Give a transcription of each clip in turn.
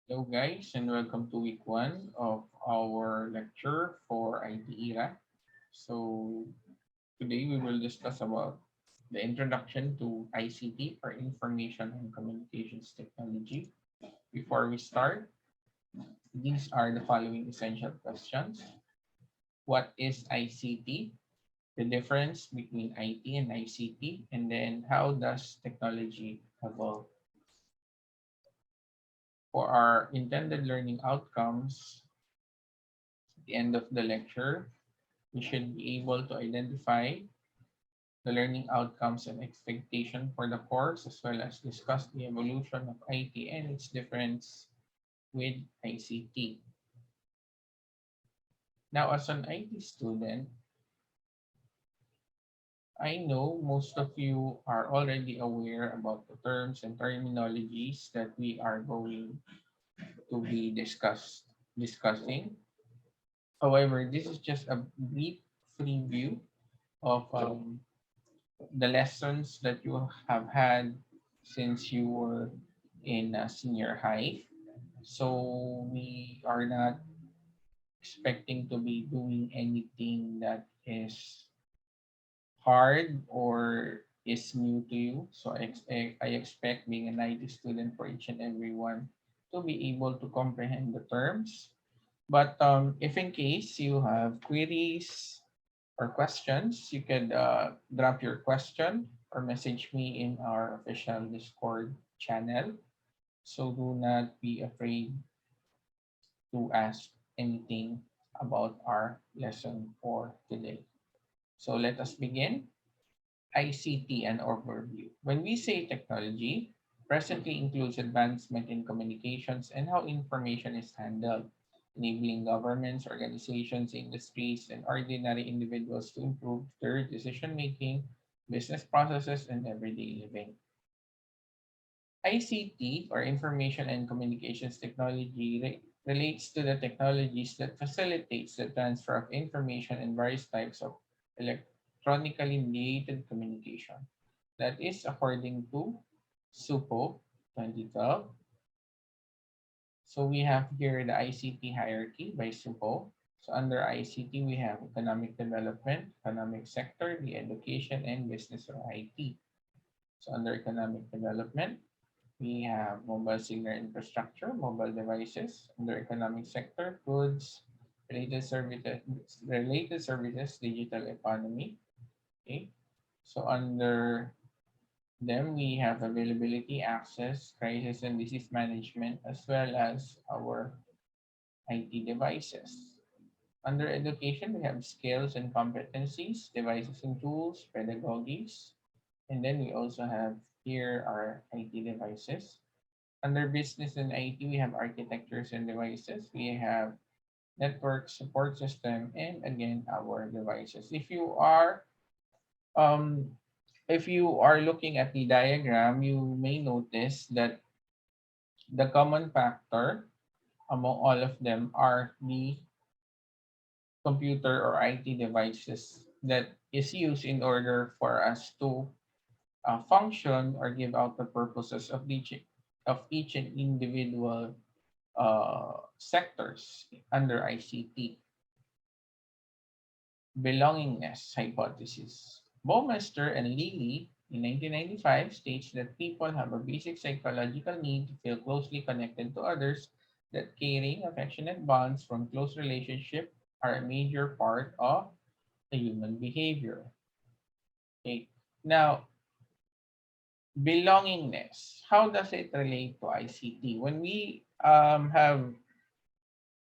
Hello guys and welcome to week one of our lecture for IT era. So today we will discuss about the introduction to ICT or Information and Communications Technology. Before we start, these are the following essential questions. What is ICT? The difference between IT and ICT, and then how does technology evolve? For our intended learning outcomes, at the end of the lecture, we should be able to identify the learning outcomes and expectation for the course, as well as discuss the evolution of IT and its difference with ICT. Now, as an IT student, I know most of you are already aware about the terms and terminologies that we are going to be discussing. However, this is just a brief preview of the lessons that you have had since you were in senior high. So we are not expecting to be doing anything that is hard or is new to you. So I expect being an IT student for each and every one to be able to comprehend the terms. But if in case you have queries or questions, you could drop your question or message me in our official Discord channel. So do not be afraid to ask anything about our lesson for today. So let us begin. ICT and overview. When we say technology, presently includes advancement in communications and how information is handled, enabling governments, organizations, industries, and ordinary individuals to improve their decision making, business processes, and everyday living. ICT, or Information and Communications Technology, relates to the technologies that facilitates the transfer of information and various types of electronically mediated communication. That is according to SUPO 2012. So we have here the ICT hierarchy by SUPO. So under ICT, we have economic development, economic sector, the education, and business or IT. So under economic development, we have mobile signal infrastructure, mobile devices. Under economic sector, goods, related services, digital economy. Okay. So under them, we have availability, access, crisis and disease management, as well as our IT devices. Under education, we have skills and competencies, devices and tools, pedagogies, and then we also have here our IT devices. Under business and IT, we have architectures and devices. We have network support system, and again, our devices. Um, if you are looking at the diagram, you may notice that the common factor among all of them are the computer or IT devices that is used in order for us to function or give out the purposes of each and individual sectors under ICT. Belongingness hypothesis. Baumeister and Lilly in 1995 states that people have a basic psychological need to feel closely connected to others, that caring, affectionate bonds from close relationship are a major part of the human behavior. Okay. Now, belongingness. How does it relate to ICT? When we have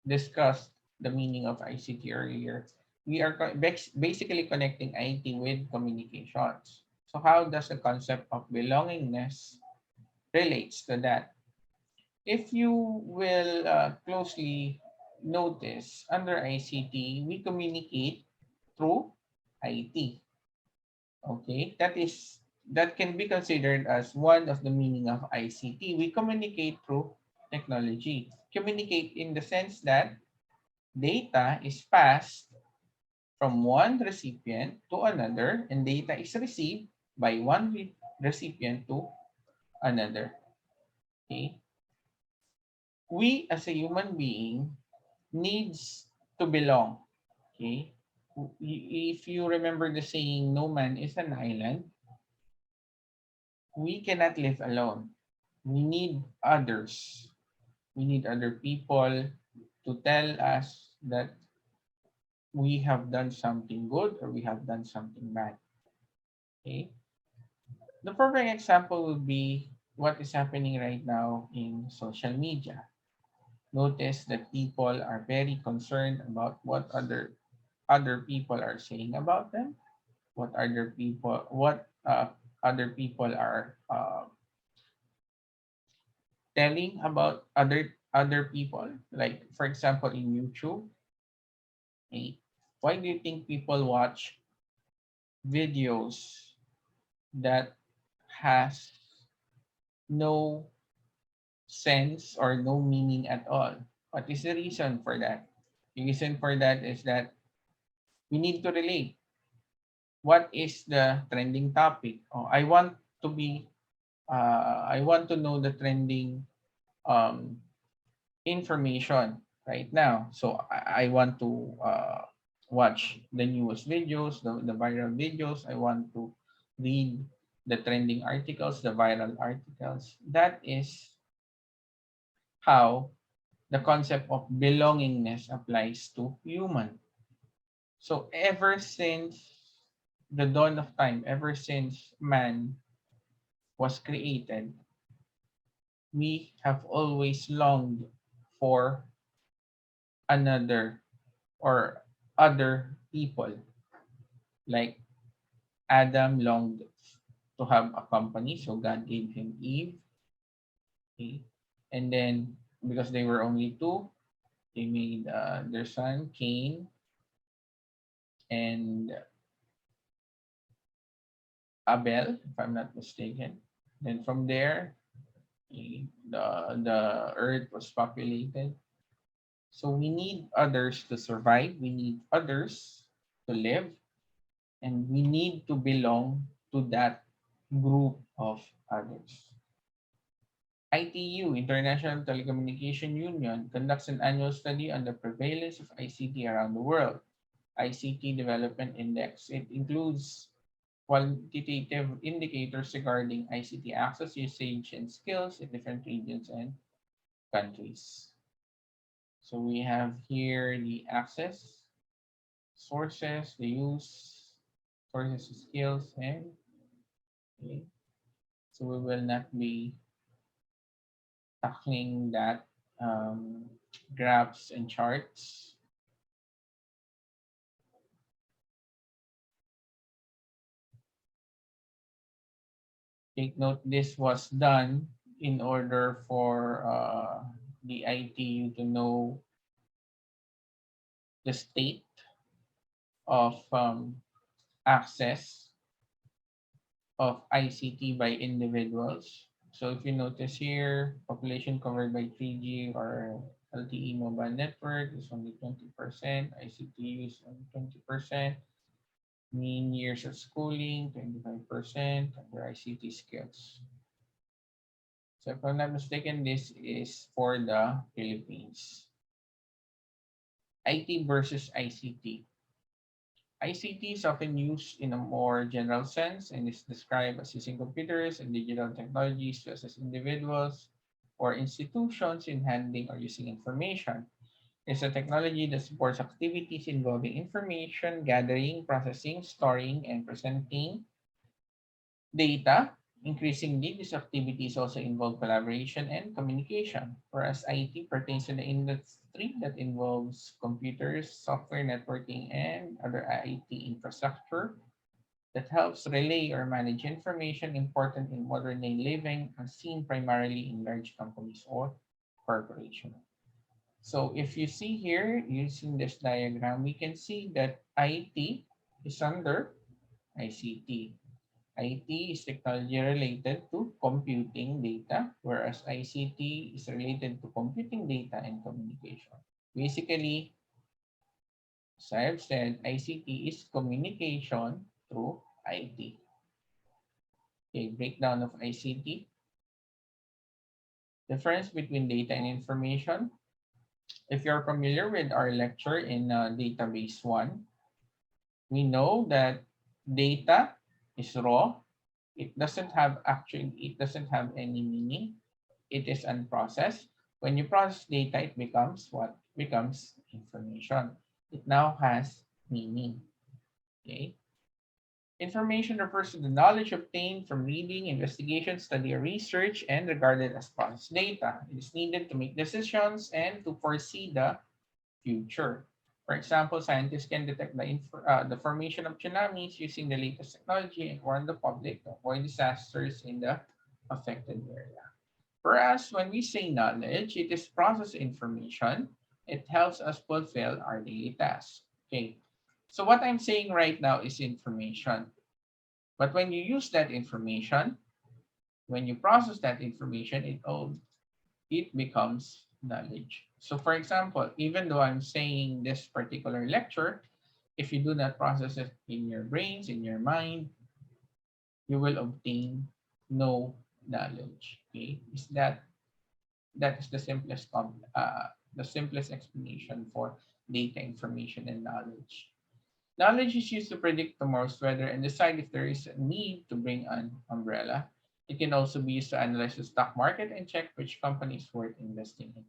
discussed the meaning of ICT earlier, we are basically connecting IT with communications. So how does the concept of belongingness relates to that? If you will closely notice, under ICT, we communicate through IT. Okay, that can be considered as one of the meaning of ICT. We communicate through technology. Communicate in the sense that data is passed from one recipient to another, and data is received by one recipient to another. Okay. We as a human being needs to belong. Okay. If you remember the saying, no man is an island, we cannot live alone. We need others. We need other people to tell us that we have done something good or we have done something bad. Okay. The perfect example would be what is happening right now in social media. Notice that people are very concerned about what other people are saying about them, what other people are telling about other people. Like for example, in YouTube, eh, why do you think people watch videos that has no sense or no meaning at all? What is the reason for that? The reason for that is that we need to relate. What is the trending topic? Oh, I want to know the trending um, information right now. So I want to watch the newest videos, the viral videos. I want to read the trending articles, the viral articles. That is how the concept of belongingness applies to human. So ever since the dawn of time, ever since man was created, we have always longed for another or other people. Like Adam longed to have a company, so God gave him Eve. Okay? And then because they were only two, they made their son Cain and Abel, if I'm not mistaken. Then from there, the earth was populated. So we need others to survive. We need others to live, and we need to belong to that group of others. ITU, International Telecommunication Union, conducts an annual study on the prevalence of ICT around the world. ICT Development Index. It includes quantitative indicators regarding ICT access, usage, and skills in different regions and countries. So we have here the access, sources, the use, sources, skills, and okay. So we will not be tackling that graphs and charts. Take note this was done in order for the ITU to know the state of access of ICT by individuals. So if you notice here, population covered by 3G or LTE mobile network is only 20%, ICT use only 20%, mean years of schooling 25% under ICT skills. So if I'm not mistaken, this is for the Philippines. IT versus ICT. ICT is often used in a more general sense and is described as using computers and digital technologies to assist individuals or institutions in handling or using information. It's a technology that supports activities involving information gathering, processing, storing, and presenting data. Increasingly, these activities also involve collaboration and communication, whereas IT pertains to the industry that involves computers, software networking, and other IT infrastructure that helps relay or manage information important in modern day living as seen primarily in large companies or corporations. So if you see here using this diagram, we can see that IT is under ICT. IT is technology related to computing data, whereas ICT is related to computing data and communication. Basically, as I have said, ICT is communication through IT. Okay, breakdown of ICT. Difference between data and information. If you're familiar with our lecture in database 1, we know that data is raw. It doesn't have any meaning. It is unprocessed. When you process data, it becomes what? Becomes information. It now has meaning. Okay. Information refers to the knowledge obtained from reading, investigation, study, or research, and regarded as processed data. It is needed to make decisions and to foresee the future. For example, scientists can detect the formation of tsunamis using the latest technology and warn the public to avoid disasters in the affected area. For us, when we say knowledge, it is processed information. It helps us fulfill our daily tasks. Okay. So what I'm saying right now is information. But when you use that information, when you process that information, it becomes knowledge. So for example, even though I'm saying this particular lecture, if you do not process it in your brains, in your mind, you will obtain no knowledge. Okay, that is the simplest explanation for data, information, and knowledge. Knowledge is used to predict tomorrow's weather and decide if there is a need to bring an umbrella. It can also be used to analyze the stock market and check which company is worth investing in.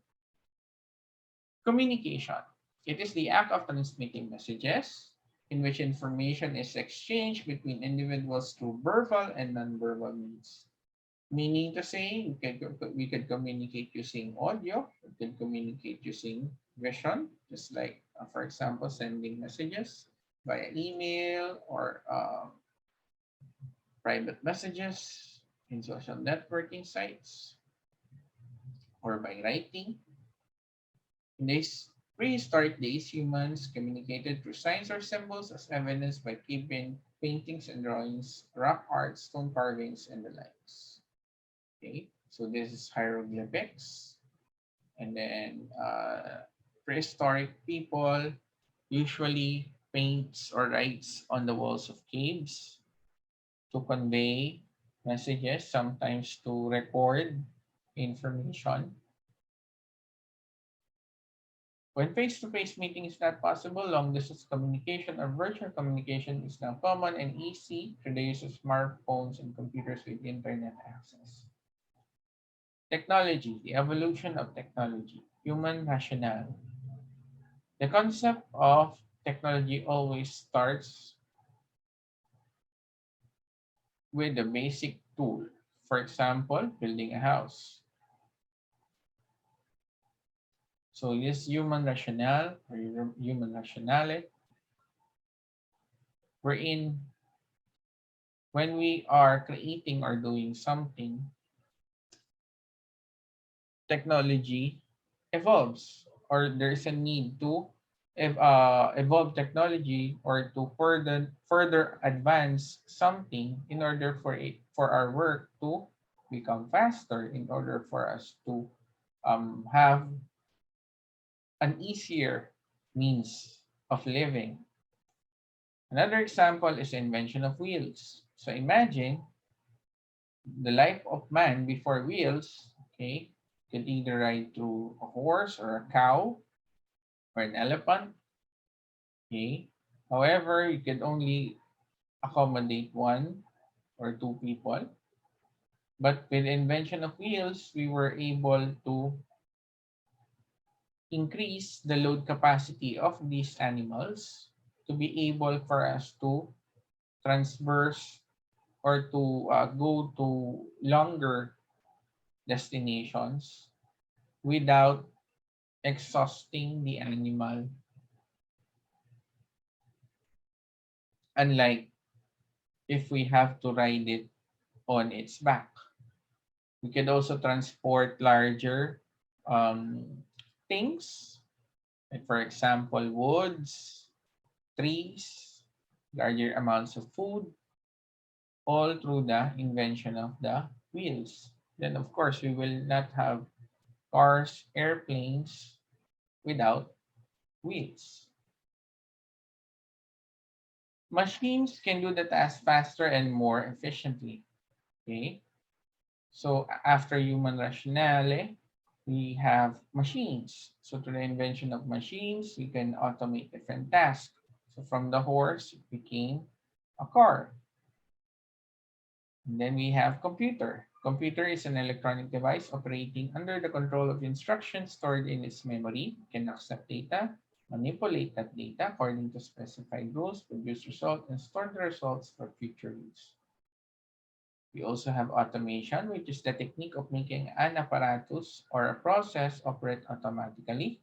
Communication. It is the act of transmitting messages in which information is exchanged between individuals through verbal and nonverbal means. Meaning to say, we could communicate using audio, we can communicate using vision, just like, for example, sending messages via email or private messages in social networking sites or by writing. In these prehistoric days, humans communicated through signs or symbols as evidenced by cave paintings and drawings, rock art, stone carvings, and the likes. Okay, so this is hieroglyphics. And then prehistoric people usually paints or writes on the walls of caves to convey messages, sometimes to record information. When face-to-face meeting is not possible, long-distance communication or virtual communication is now common and easy through the use of smartphones and computers with internet access. Technology, the evolution of technology, human rationale. The concept of technology always starts with a basic tool. For example, building a house. So this human rationale or human rationale, wherein when we are creating or doing something, technology evolves or there's a need to evolve technology or to further advance something in order for our work to become faster, in order for us to have an easier means of living. Another example is the invention of wheels. So imagine the life of man before wheels. Okay, could either ride through a horse or a cow or an elephant. Okay, however, you could only accommodate one or two people. But with the invention of wheels, we were able to increase the load capacity of these animals to be able for us to transverse or to go to longer destinations without exhausting the animal, unlike if we have to ride it on its back. We could also transport larger things, like for example, woods, trees, larger amounts of food, all through the invention of the wheels. Then, of course, we will not have cars, airplanes without wheels. Machines can do the task faster and more efficiently. Okay. So after human rationale, we have machines. So through the invention of machines, we can automate different tasks. So from the horse, it became a car. And then we have computer. Computer is an electronic device operating under the control of instructions stored in its memory. It can accept data, manipulate that data according to specified rules, produce results, and store the results for future use. We also have automation, which is the technique of making an apparatus or a process operate automatically.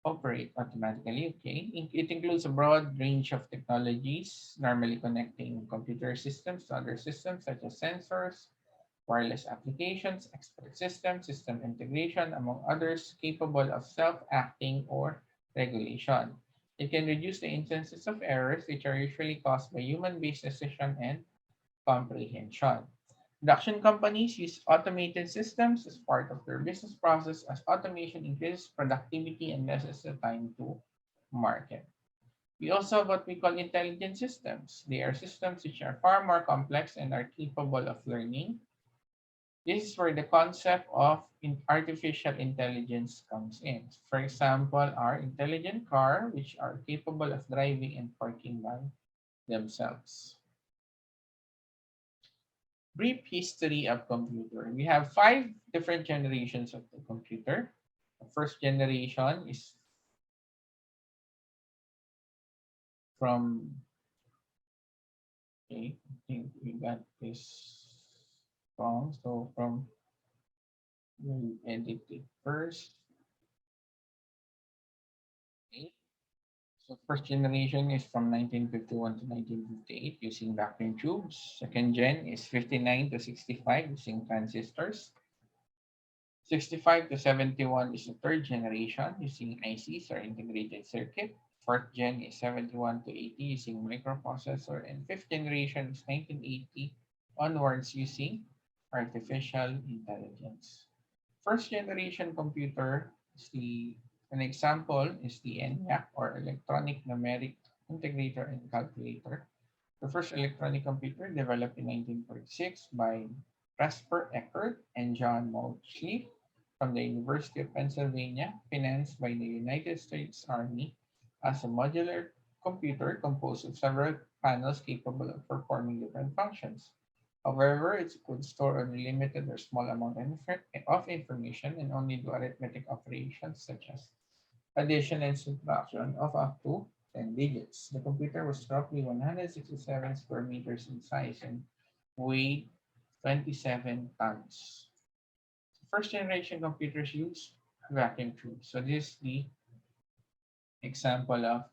Okay. It includes a broad range of technologies, normally connecting computer systems to other systems such as sensors, wireless applications, expert systems, system integration, among others, capable of self-acting or regulation. It can reduce the instances of errors which are usually caused by human-based decision and comprehension. Production companies use automated systems as part of their business process as automation increases productivity and lessens the time to market. We also have what we call intelligent systems. They are systems which are far more complex and are capable of learning. This is where the concept of artificial intelligence comes in. For example, our intelligent car, which are capable of driving and parking by themselves. Brief history of computer. We have five different generations of the computer. The first generation is from, okay, I think we got this wrong. So from, we'll edit it first. Okay. So first generation is from 1951 to 1958 using vacuum tubes. Second gen is 59 to 65 using transistors. 65 to 71 is the third generation using ICs or integrated circuit. Fourth gen is 71 to 80 using microprocessor. And fifth generation is 1980 onwards using artificial intelligence. First generation computer is an example is the ENIAC or electronic numeric integrator and calculator. The first electronic computer developed in 1946 by Presper Eckert and John Mauchly from the University of Pennsylvania, financed by the United States Army as a modular computer composed of several panels capable of performing different functions. However, it could store only limited or small amount of information and only do arithmetic operations such as addition and subtraction of up to 10 digits. The computer was roughly 167 square meters in size and weighed 27 tons. First generation computers use vacuum tubes. So this is the example of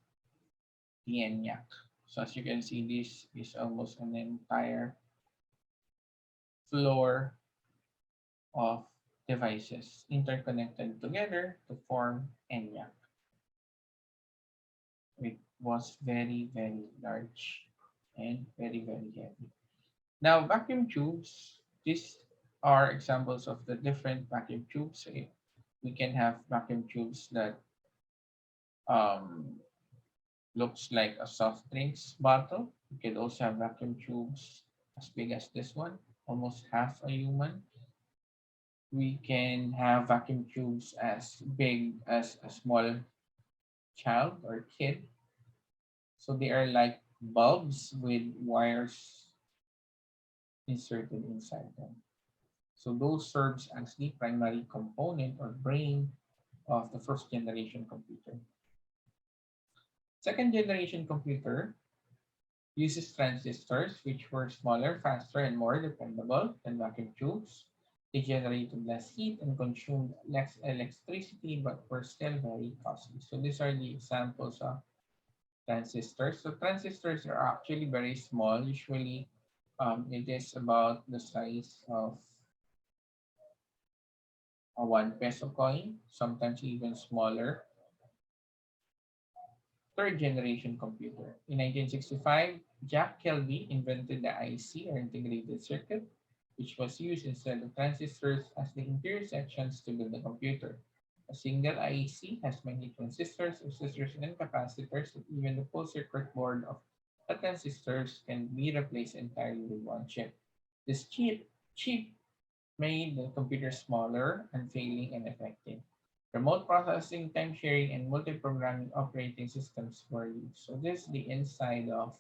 the ENIAC. So as you can see, this is almost an entire floor of devices interconnected together to form ENIAC. It was very, very large and very, very heavy. Now, vacuum tubes, these are examples of the different vacuum tubes. We can have vacuum tubes that um, looks like a soft drinks bottle. We can also have vacuum tubes as big as this one, almost half a human. We can have vacuum tubes as big as a small child or kid. So they are like bulbs with wires inserted inside them. So those serves as the primary component or brain of the first generation computer. Second generation computer uses transistors, which were smaller, faster, and more dependable than vacuum tubes. They generated less heat and consumed less electricity, but were still very costly. So these are the examples of transistors. So transistors are actually very small. Usually, it is about the size of a 1 peso coin, sometimes even smaller. Third generation computer. In 1965, Jack Kelvy invented the IC or integrated circuit, which was used instead of transistors as the interior sections to build a computer. A single IC has many transistors, resistors, and capacitors, and even the full circuit board of the transistors can be replaced entirely with one chip. This cheap made the computer smaller, unfailing, and effective. Remote processing, time sharing, and multi-programming operating systems were used. So this is the inside of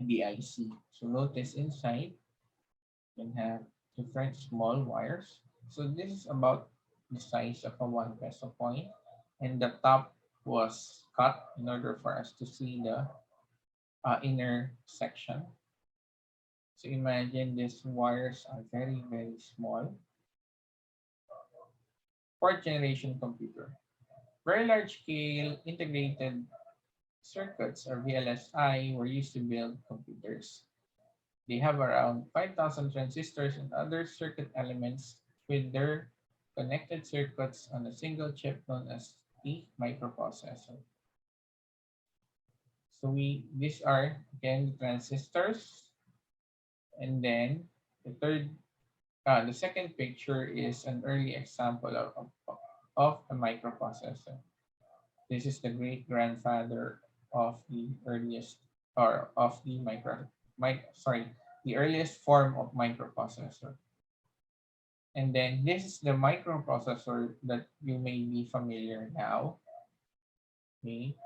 the IC. So notice inside you can have different small wires. So this is about the size of a 1 peso coin, and the top was cut in order for us to see the inner section. So imagine these wires are very, very small. Fourth generation computer. Very large scale integrated circuits or VLSI were used to build computers. They have around 5,000 transistors and other circuit elements with their connected circuits on a single chip known as the microprocessor. So these are again the transistors, and then the second picture is an early example of a microprocessor. This is the great grandfather of the earliest or of the the earliest form of microprocessor. And then this is the microprocessor that you may be familiar now. Okay.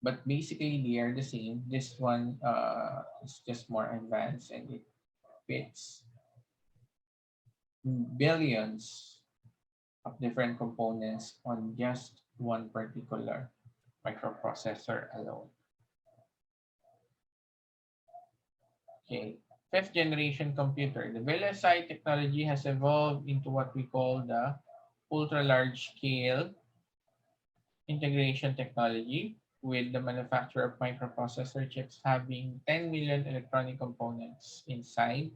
But basically they are the same. This one is just more advanced and it fits billions of different components on just one particular microprocessor alone. Okay. Fifth generation computer. The VLSI technology has evolved into what we call the ultra large scale integration technology, with the manufacture of microprocessor chips having 10 million electronic components inside.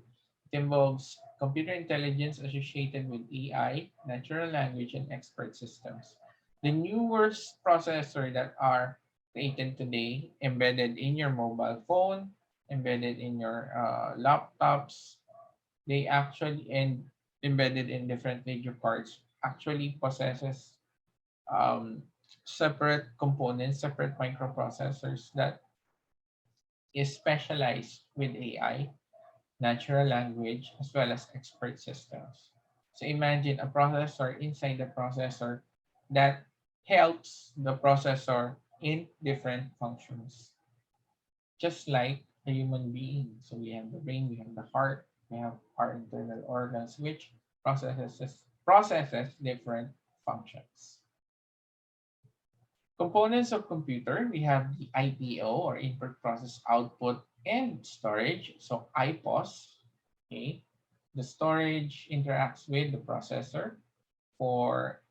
It involves computer intelligence associated with AI, natural language, and expert systems. The newest processor that are created today, embedded in your mobile phone, embedded in your laptops, they actually and embedded in different major parts actually possesses um, separate components, separate microprocessors that is specialized with AI, natural language, as well as expert systems. So imagine a processor inside the processor that helps the processor in different functions, just like a human being. So we have the brain, we have the heart, we have our internal organs, which processes different functions. Components of computer, we have the IPO or input process output and storage. So IPOS, okay. The storage interacts with the processor for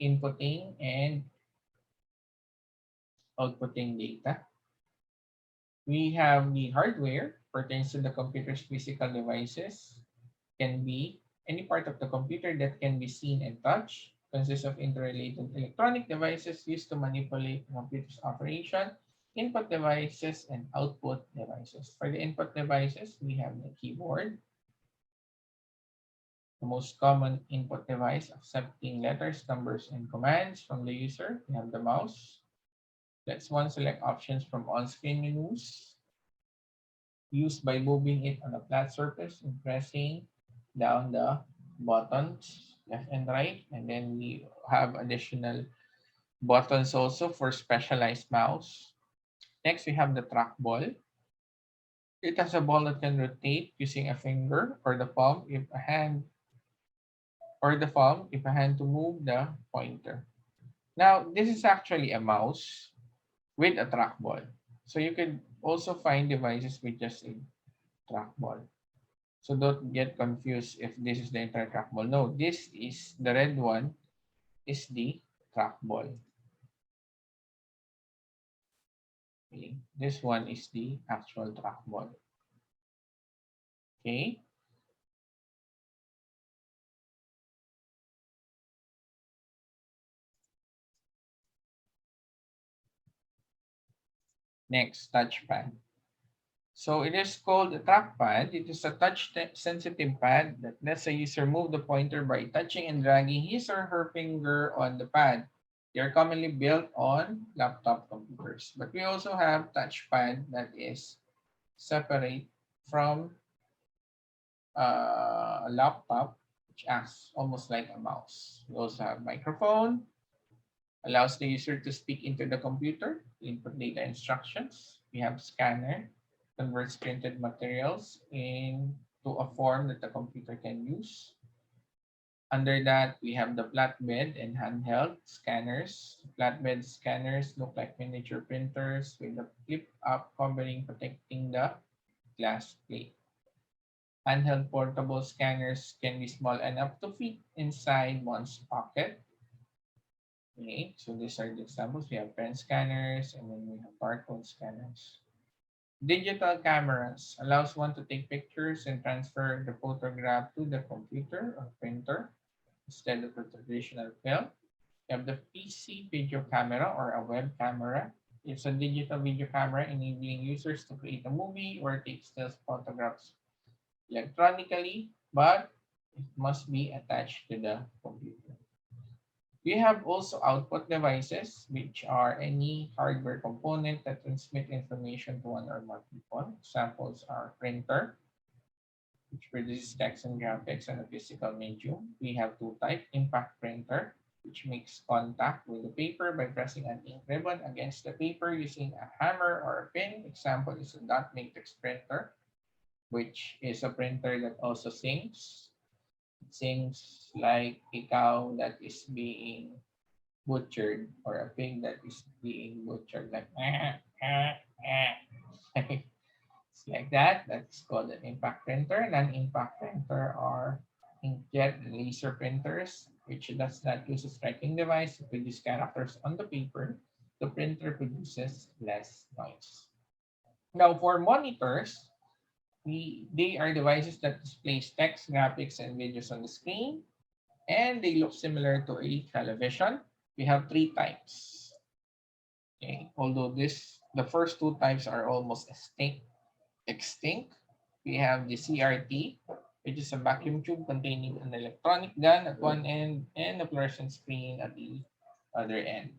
inputting and outputting data. We have the hardware, pertains to the computer's physical devices, can be any part of the computer that can be seen and touched, consists of interrelated electronic devices used to manipulate the computer's operation, input devices, and output devices. For the input devices, we have the keyboard, the most common input device accepting letters, numbers, and commands from the user. We have the mouse. Let's one select options from on-screen menus, used by moving it on a flat surface and pressing down the buttons left and right. And then we have additional buttons also for specialized mouse. Next, we have the trackball. It has a ball that can rotate using a finger or the palm if a hand to move the pointer. Now, this is actually a mouse with a trackball. So you could also find devices with just a trackball. So don't get confused if this is the entire trackball. No, this is the red one is the trackball. Okay. This one is the actual trackball. Okay. Next, touchpad. So it is called a trackpad. It is a touch-sensitive pad that lets a user move the pointer by touching and dragging his or her finger on the pad. They are commonly built on laptop computers. But we also have touchpad that is separate from a laptop, which acts almost like a mouse. We also have microphone, allows the user to speak into the computer, input data instructions. We have scanner, converts printed materials into a form that the computer can use. Under that, we have the flatbed and handheld scanners. Flatbed scanners look like miniature printers with a flip-up covering protecting the glass plate. Handheld portable scanners can be small enough to fit inside one's pocket. Okay, so these are the examples. We have pen scanners and then we have barcode scanners. Digital cameras allows one to take pictures and transfer the photograph to the computer or printer instead of the traditional film. You have the PC video camera or a web camera. It's a digital video camera enabling users to create a movie or take still photographs electronically, but it must be attached to the computer. We have also output devices, which are any hardware component that transmit information to one or more people. Examples are printer, which produces text and graphics on a physical medium. We have two types, impact printer, which makes contact with the paper by pressing an ink ribbon against the paper using a hammer or a pin. Example is a dot matrix printer, which is a printer that also sings. It sings like a cow that is being butchered or a pig that is being butchered, like it's like that. That's called an impact printer. Non-impact printer are inkjet laser printers, which does not use a striking device to produce characters on the paper. The printer produces less noise. Now, for monitors, they are devices that displays text, graphics, and videos on the screen, and they look similar to a television. We have three types. Okay, although the first two types are almost extinct. We have the CRT, which is a vacuum tube containing an electronic gun at one end and a fluorescent screen at the other end.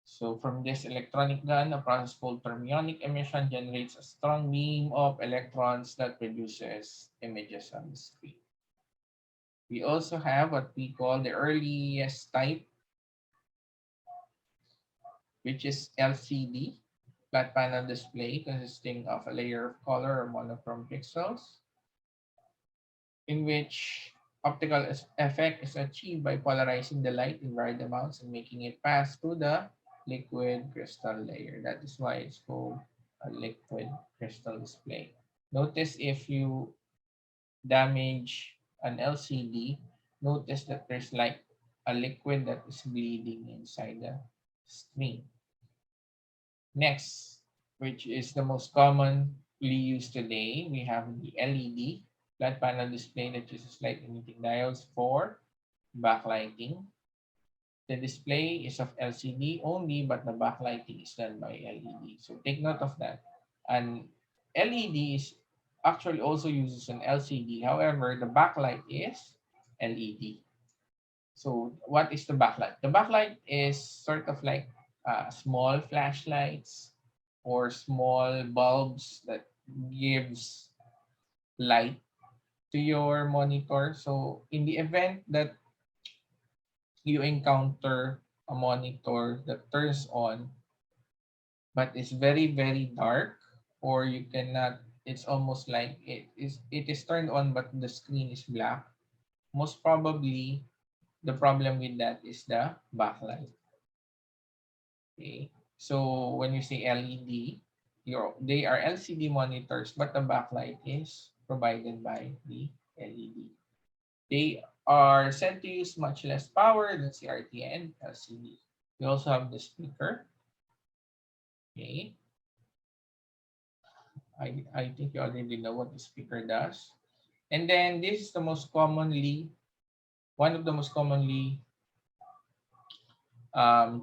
So from this electronic gun, a process called thermionic emission generates a strong beam of electrons that produces images on the screen. We also have what we call the earliest type, which is LCD, flat panel display consisting of a layer of color or monochrome pixels, in which optical effect is achieved by polarizing the light in varied amounts and making it pass through the liquid crystal layer. That is why it's called a liquid crystal display. Notice if you damage an LCD, notice that there's like a liquid that is bleeding inside the screen. Next, which is the most commonly used today, we have the LED, flat panel display that uses light emitting diodes for backlighting. The display is of LCD only, but the backlighting is done by LED. So take note of that. And LED is actually also uses an LCD. However, the backlight is LED. So what is the backlight? The backlight is sort of like small flashlights or small bulbs that gives light to your monitor. So in the event that you encounter a monitor that turns on but is very dark, or you cannot, it's almost like it is turned on but the screen is black, most probably the problem with that is the backlight. Okay, so when you say LED, they are LCD monitors, but the backlight is provided by the LED. They are said to use much less power than CRT and LCD. We also have the speaker. Okay, I think you already know what the speaker does. And then this is the most commonly, one of the most commonly wrong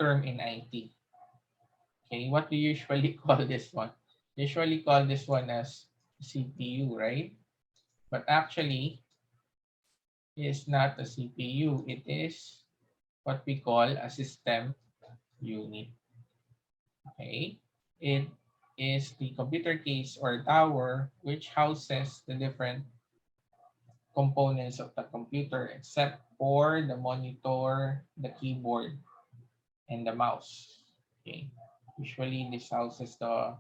term in IT. Okay, what do you usually call this one? Usually call this one as CPU, right? But actually, it's not a CPU. It is what we call a system unit. Okay, it is the computer case or tower which houses the different components of the computer except for the monitor, the keyboard, and the mouse. Okay, usually this houses the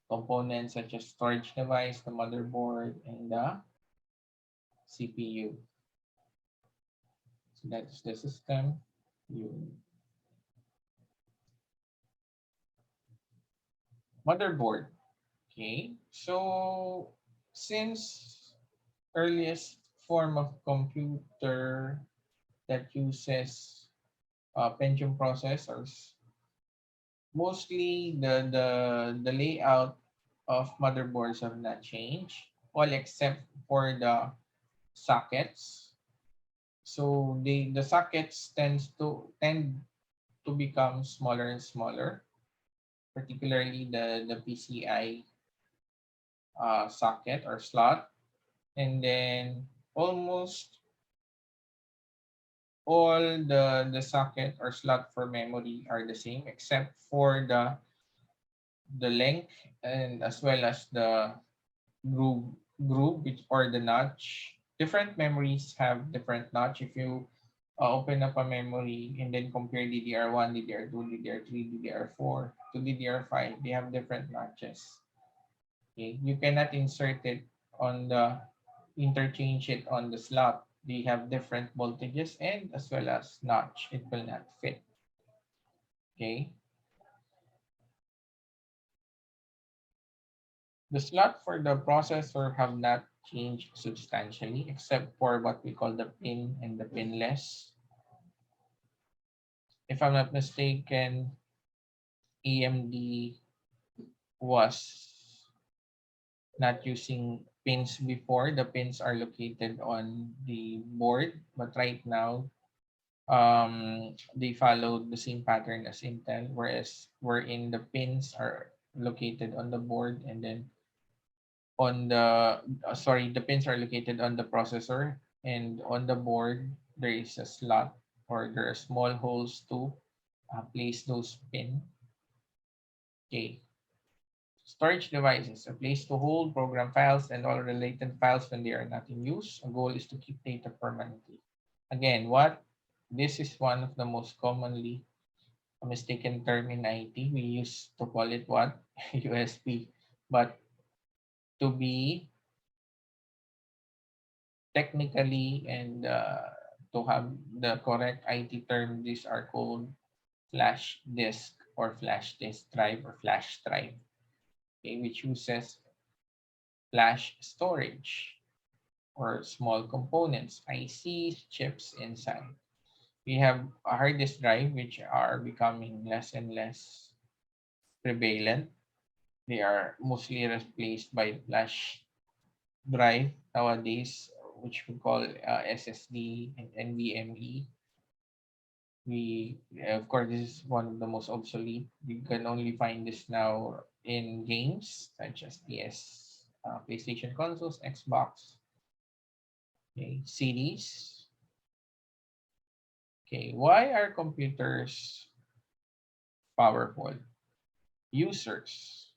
components such as storage device, the motherboard, and the CPU. So that's the system. You motherboard. Okay, so since earliest form of computer that uses Pentium processors, mostly the layout of motherboards have not changed, all except for the sockets. So the sockets tend to become smaller and smaller, particularly the PCI socket or slot, and then almost all the socket or slot for memory are the same except for the length and as well as the groove groove which or the notch. Different memories have different notch. If you open up a memory and then compare DDR1, DDR2, DDR3, DDR4 to DDR5, they have different notches. Okay? You cannot insert it on the interchange it on the slot. They have different voltages and as well as notch. It will not fit. Okay. The slot for the processor have not changed substantially except for what we call the pin and the pinless. If I'm not mistaken, AMD was not using pins before. The pins are located on the board, but right now they followed the same pattern as Intel, whereas wherein the pins are located on the board and then on the sorry, the pins are located on the processor, and on the board there is a slot or there are small holes to place those pin. Okay. Storage devices, a place to hold program files and all related files when they are not in use. A goal is to keep data permanently. Again, what this is one of the most commonly mistaken term in IT. We used to call it what? USB. But to be technically and to have the correct IT term, these are called flash disk or flash disk drive or flash drive, okay, which uses flash storage or small components, ICs, chips inside. We have a hard disk drive, which are becoming less and less prevalent. They are mostly replaced by flash drive nowadays, which we call SSD and NVMe. Of course, this is one of the most obsolete. You can only find this now in games such as PlayStation consoles, Xbox, okay, CDs. Okay, why are computers powerful? Users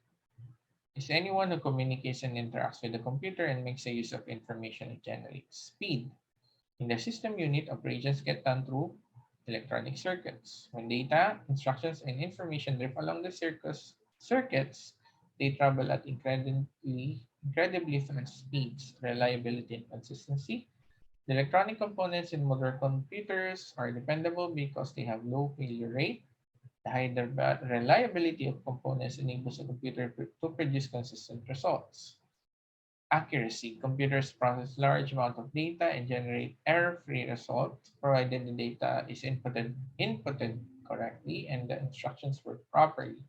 is anyone who communicates and interacts with the computer and makes a use of information it generates. Speed. In the system unit, operations get done through electronic circuits. When data, instructions, and information drift along the circuits, they travel at incredibly fast speeds. Reliability and consistency. The electronic components in modern computers are dependable because they have low failure rate. The high reliability of components enables a computer to produce consistent results. Accuracy. Computers process large amount of data and generate error-free results, provided the data is inputted correctly and the instructions work properly.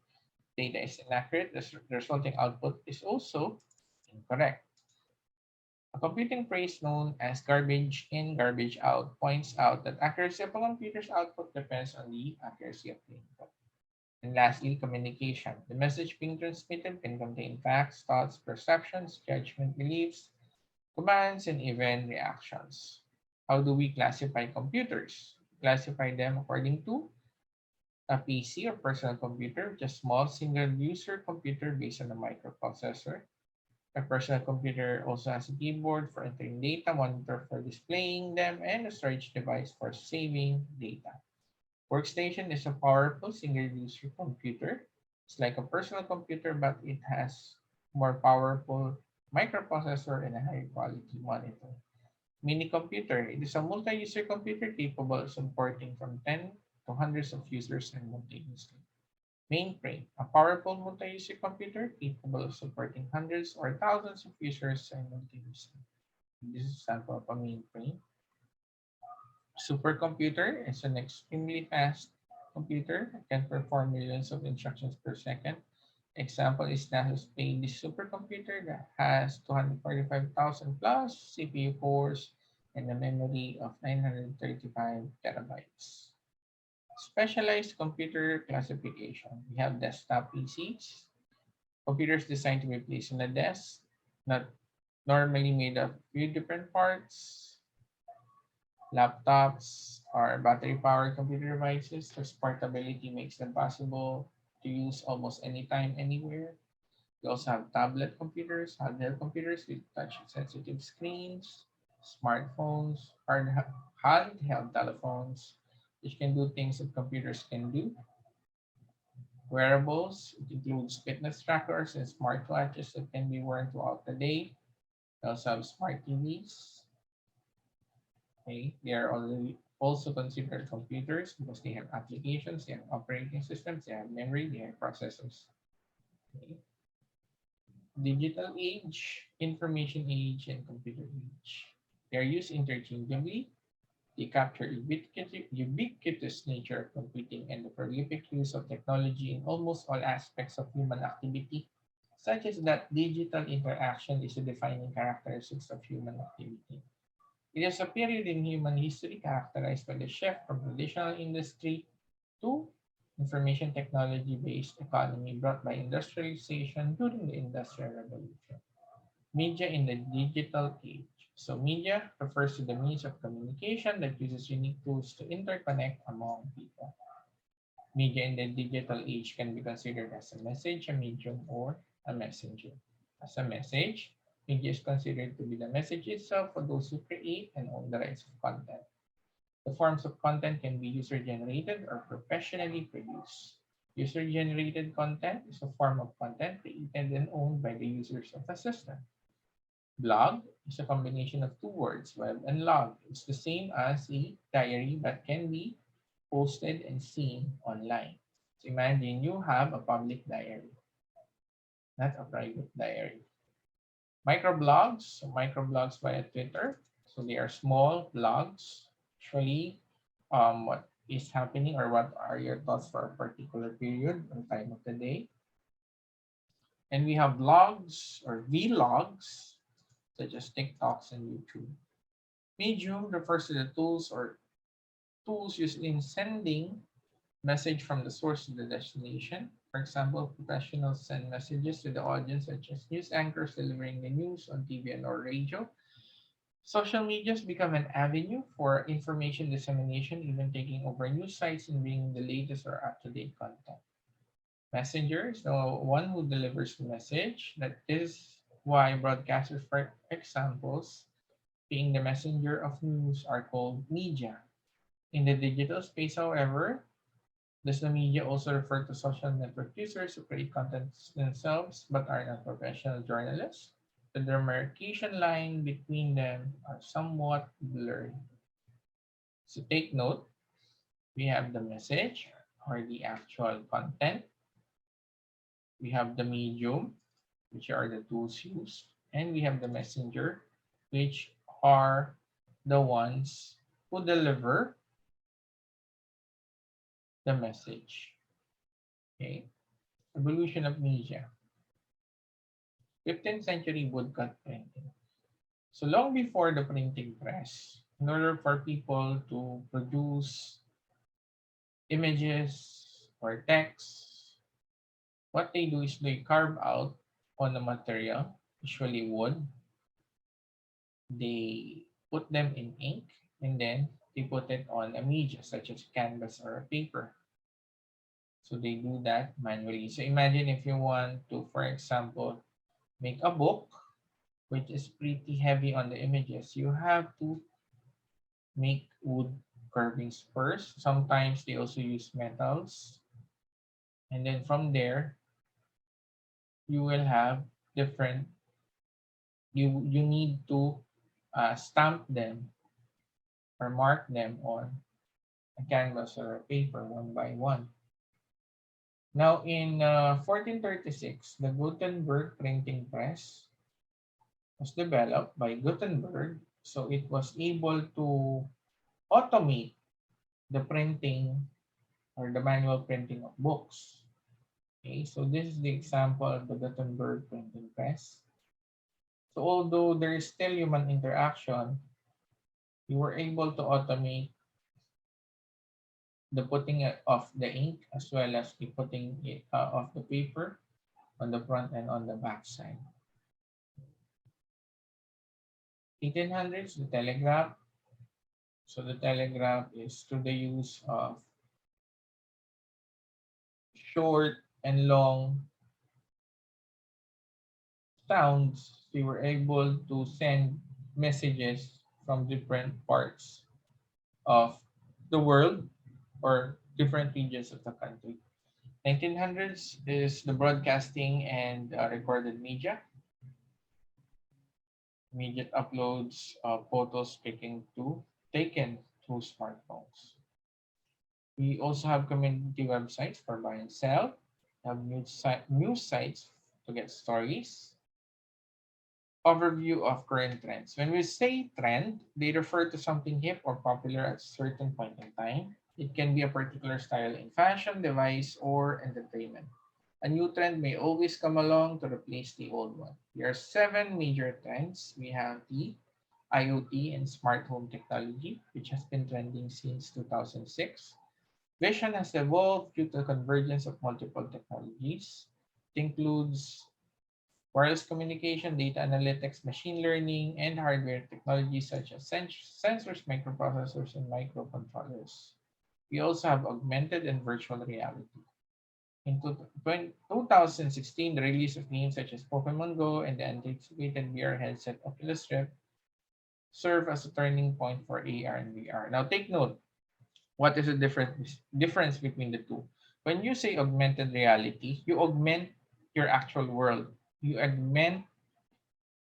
Data is inaccurate, the resulting output is also incorrect. A computing phrase known as garbage in, garbage out points out that accuracy of a computer's output depends on the accuracy of the input. And lastly, communication. The message being transmitted can contain facts, thoughts, perceptions, judgment, beliefs, commands, and even reactions. How do we classify computers? Classify them according to A PC or personal computer, just small single user computer based on a microprocessor. A personal computer also has a keyboard for entering data, monitor for displaying them, and a storage device for saving data. Workstation is a powerful single-user computer. It's like a personal computer, but it has more powerful microprocessor and a high-quality monitor. Mini computer. It is a multi-user computer capable of supporting from 10 to hundreds of users simultaneously. Mainframe, a powerful multi-user computer capable of supporting hundreds or thousands of users simultaneously. This is an example of a mainframe. Supercomputer is an extremely fast computer that can perform millions of instructions per second. Example is NASA's Pleiades supercomputer that has 245,000 plus CPU cores and a memory of 935 terabytes. Specialized computer classification. We have desktop PCs, computers designed to be placed on a desk, not normally made of few different parts. Laptops are battery-powered computer devices whose portability makes them possible to use almost anytime, anywhere. We also have tablet computers, handheld computers with touch-sensitive screens, smartphones, handheld telephones, which can do things that computers can do. Wearables, it includes fitness trackers and smartwatches that can be worn throughout the day. We also have smart TVs. Okay, they are also considered computers because they have applications, they have operating systems, they have memory, they have processors. Okay. Digital age, information age, and computer age. They are used interchangeably. They capture ubiquitous nature of computing and the prolific use of technology in almost all aspects of human activity, such as that digital interaction is a defining characteristic of human activity. It is a period in human history characterized by the shift from traditional industry to information technology based economy brought by industrialization during the Industrial Revolution. Media in the digital age. So, media refers to the means of communication that uses unique tools to interconnect among people. Media in the digital age can be considered as a message, a medium, or a messenger. As a message, media is considered to be the message itself for those who create and own the rights of content. The forms of content can be user generated or professionally produced. User generated content is a form of content created and owned by the users of a system. Blog is a combination of two words, web and log. It's the same as a diary but can be posted and seen online. So imagine you have a public diary, not a private diary. Microblogs, so microblogs via Twitter. So they are small blogs, usually what is happening or what are your thoughts for a particular period or time of the day. And we have blogs or vlogs, such as TikToks and YouTube. Medium refers to the tools used in sending message from the source to the destination. For example, professionals send messages to the audience, such as news anchors delivering the news on TV and or radio. Social media has become an avenue for information dissemination, even taking over news sites and bringing the latest or up-to-date content. Messenger is the one who delivers the message. That is why broadcasters, for examples, being the messenger of news, are called media. In the digital space, however, does the media also refer to social network users who create content themselves but are not professional journalists? The demarcation line between them are somewhat blurry. So take note, we have the message or the actual content, we have the medium, which are the tools used, and we have the messenger, which are the ones who deliver the message. Okay. Evolution of media. 15th century woodcut printing. So long before the printing press, in order for people to produce images or text, what they do is they carve out on the material, usually wood, they put them in ink, and then they put it on a media such as canvas or a paper. So they do that manually. So imagine if you want to, for example, make a book, which is pretty heavy on the images, you have to make wood carvings first. Sometimes they also use metals. And then from there, you will have different, you need to stamp them or mark them on a canvas or a paper one by one. Now, in 1436, the Gutenberg printing press was developed by Gutenberg, so it was able to automate the printing or the manual printing of books. Okay, so this is the example of the Gutenberg printing press. So although there is still human interaction, you were able to automate the putting of the ink as well as the putting it, of the paper on the front and on the back side. 1800s, the telegraph. So the telegraph is through the use of short and long sounds. We were able to send messages from different parts of the world or different regions of the country. 1900s is the broadcasting and recorded media. Immediate uploads of photos taken through smartphones. We also have community websites for buy and sell. Have news sites to get stories. Overview of current trends. When we say trend, they refer to something hip or popular at a certain point in time. It can be a particular style in fashion, device, or entertainment. A new trend may always come along to replace the old one. There are seven major trends. We have the IoT and smart home technology, which has been trending since 2006. Vision has evolved due to the convergence of multiple technologies. It includes wireless communication, data analytics, machine learning, and hardware technologies such as sensors, microprocessors, and microcontrollers. We also have augmented and virtual reality. In 2016, the release of games such as Pokemon Go and the anticipated VR headset Oculus Rift serve as a turning point for AR and VR. Now, take note, what is the difference between the two? When you say augmented reality, you augment your actual world. You augment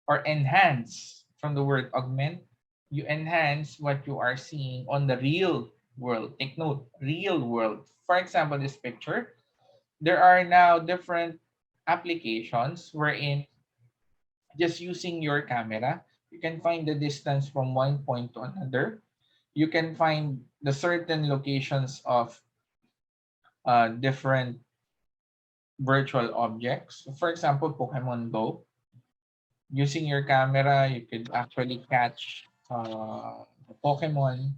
or enhance from the word augment, you enhance what you are seeing on the real world. Take note, real world. For example, this picture, there are now different applications wherein just using your camera, you can find the distance from one point to another. You can find the certain locations of different virtual objects. For example, Pokemon Go. Using your camera, you could actually catch a Pokemon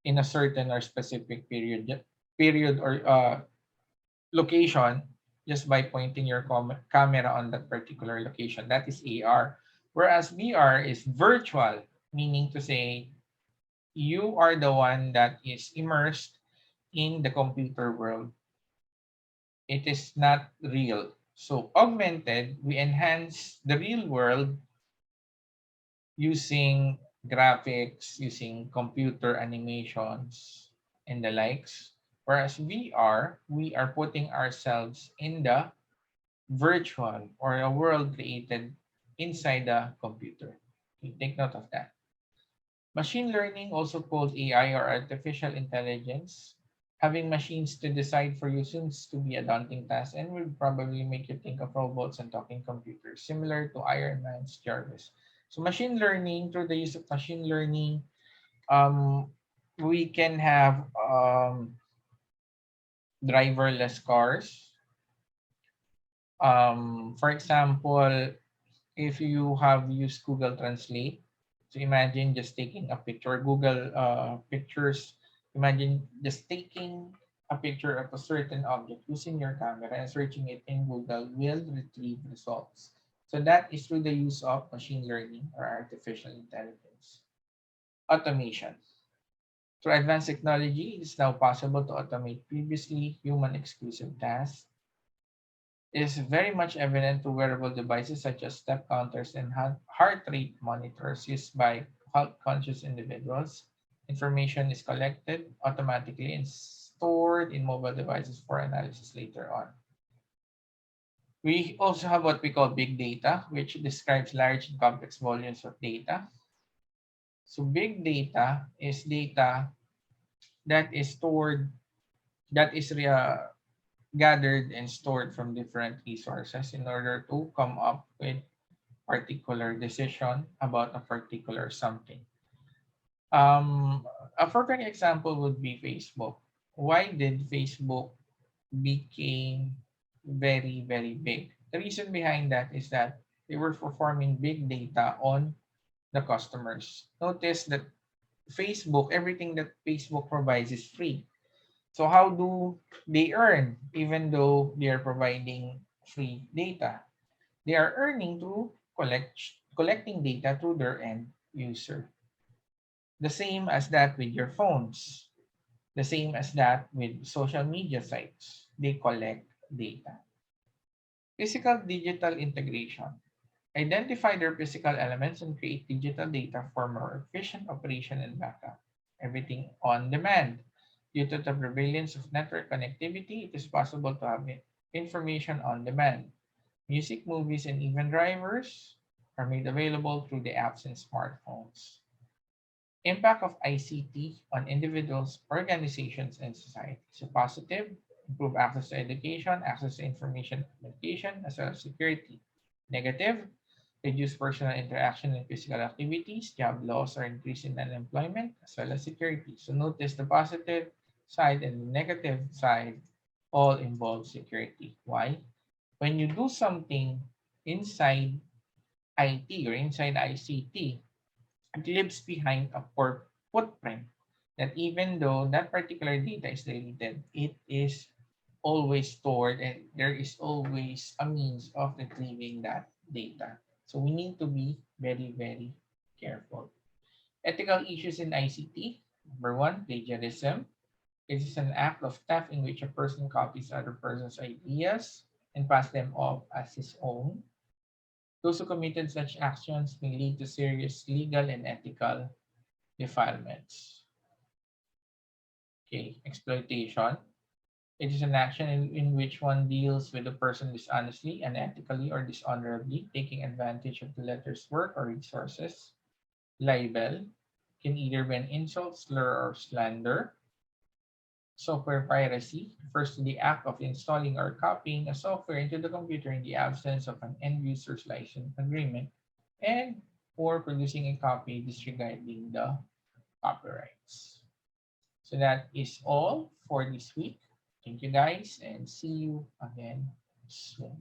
in a certain or specific period or location just by pointing your camera on that particular location. That is AR. Whereas VR is virtual, meaning to say you are the one that is immersed in the computer world. It is not real. So augmented, we enhance the real world using graphics, using computer animations, and the likes. Whereas VR, we are putting ourselves in the virtual or a world created inside the computer. Okay, take note of that. Machine learning, also called AI or artificial intelligence, having machines to decide for you seems to be a daunting task and will probably make you think of robots and talking computers, similar to Iron Man's Jarvis. So machine learning, through the use of machine learning, um, we can have driverless cars. For example, if you have used Google Translate, so imagine just taking a picture, Google Pictures, imagine just taking a picture of a certain object using your camera and searching it in Google will retrieve results. So that is through the use of machine learning or artificial intelligence. Automation. Through advanced technology, it is now possible to automate previously human exclusive tasks. It is very much evident to wearable devices such as step counters and heart rate monitors used by health conscious individuals. Information is collected automatically and stored in mobile devices for analysis later on. We also have what we call big data, which describes large and complex volumes of data. So big data is data that is stored, that is gathered and stored from different resources in order to come up with particular decision about a particular something. A perfect example would be Facebook. Why did Facebook became very big? The reason behind that is that they were performing big data on the customers. Notice that Facebook, everything that Facebook provides is free. So how do they earn even though they are providing free data? They are earning through collecting data through their end user. The same as that with your phones. The same as that with social media sites. They collect data. Physical digital integration. Identify their physical elements and create digital data for more efficient operation and backup. Everything on demand. Due to the prevalence of network connectivity, it is possible to have information on demand. Music, movies, and even drivers are made available through the apps and smartphones. Impact of ICT on individuals, organizations, and society. So positive, improve access to education, access to information and communication, as well as security. Negative, reduce personal interaction and physical activities, job loss or increase in unemployment, as well as security. So notice the positive side and the negative side all involve security. Why? When you do something inside IT or inside ICT, it leaves behind a footprint that even though that particular data is deleted, it is always stored and there is always a means of retrieving that data. So we need to be very careful. Ethical issues in ICT. Number one, plagiarism. It is an act of theft in which a person copies other person's ideas and pass them off as his own. Those who committed such actions may lead to serious legal and ethical defilements. Okay, exploitation. It is an action in which one deals with a person dishonestly, unethically, or dishonorably, taking advantage of the letter's work or resources. Libel can either be an insult, slur, or slander. Software piracy refers to the act of installing or copying a software into the computer in the absence of an end user's license agreement and or producing a copy disregarding the copyrights. So that is all for this week. Thank you guys and see you again soon.